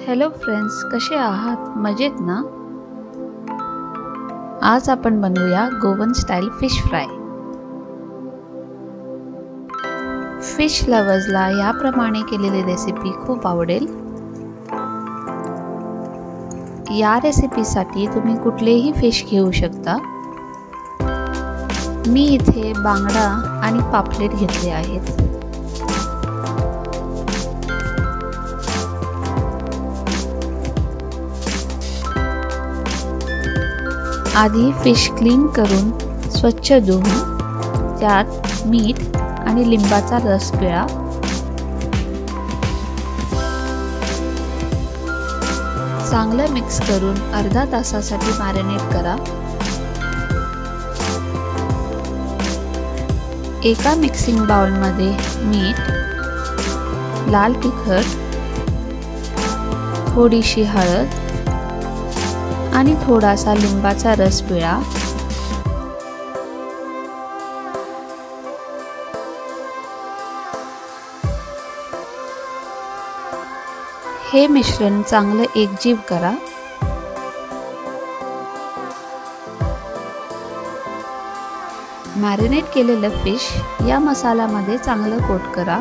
Hello friends, कसे आहात? मजेत ना? आज आपण बनवूया Goan style fish fry. Fish लवर्सला याप्रमाणे केलेली रेसिपी खूप आवडेल। या रेसिपीसाठी तुम्ही कुठलेही फिश घेऊ शकता। मी इथे बांगडा आणि पापलेट घेतले आहेत। आधी फिश क्लीन करून स्वच्छ धुवून त्यात मीठ आणि लिंबाचा रस पिळा। चांगलं मिक्स करून अर्धा तासासाठी मॅरिनेट करा। एका मिक्सिंग बाउल मध्ये मीठ, लाल तिखट, थोडीशी हळद आणि थोडासा लिंबाचा रस पिळा। हे मिश्रण चांगलं एकजीव करा। मॅरिनेट केलेलं फिश या मसाल्यामध्ये चांगलं कोट करा।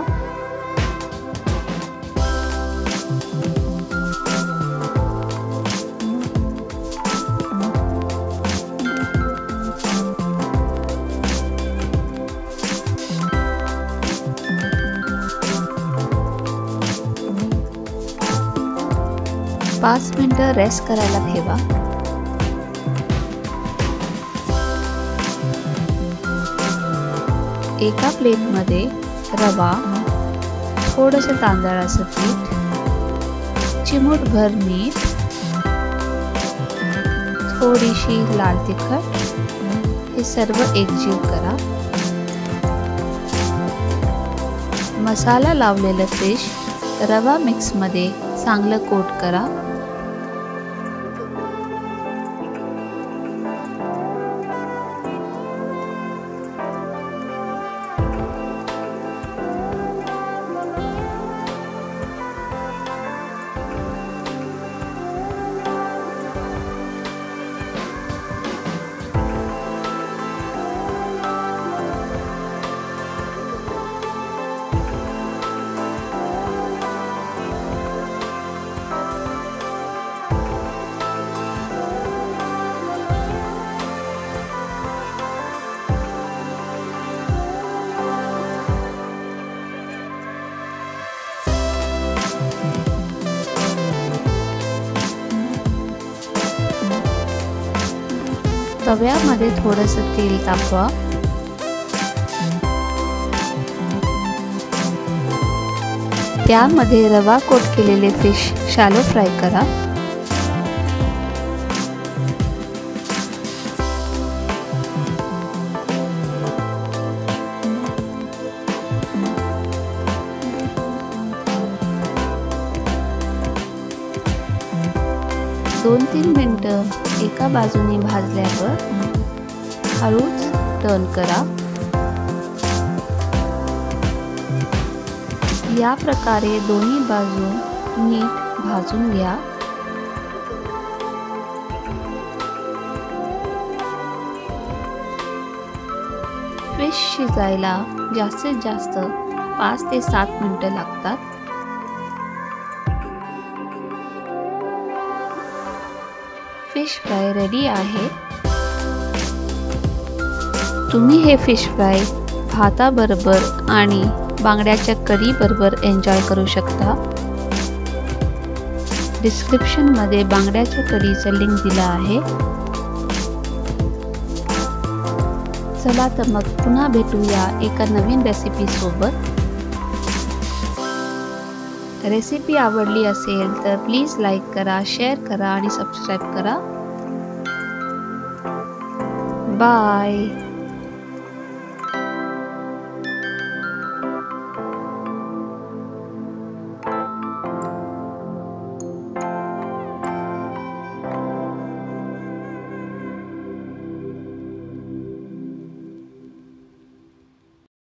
पाच मिनिटं रेस्ट करायला ठेवा। एका प्लेटमध्ये रवा, थोडंसं तांदळाचं पीठ, चिमूटभर मीठ, थोडीशी लाल तिखट हे सर्व एकजीव करा। मसाला लावलेलं फिश रवा मिक्स मध्ये चांगलं कोट करा। तव्यामध्ये थोडंसं तेल तापवा। त्यामध्ये रवा कोट केलेले फिश शॅलो फ्राय करा। दोन-तीन मिनिटं एका बाजूने भाजल्यावर हळूच टर्न करा। या प्रकारे दोन्ही बाजू नीट भाजून घ्या। फिश शिजायला जास्तीत जास्त 5 ते 7 मिनिटं लागतात। फिश फ्राय रेडी आहे। तुम्ही हे फिश फ्राय भाताबरोबर आणि बांगड्याच्या करी बरोबर एन्जॉय करू शकता। डिस्क्रिप्शन मध्ये बांगड्याच्या करीचा लिंक दिला आहे। चला तर मग पुन्हा भेटूया एका नवीन रेसिपी सोबत। रेसिपी आवडली असेल तर प्लीज लाईक करा, शेअर करा आणि सबस्क्राईब करा। बाय।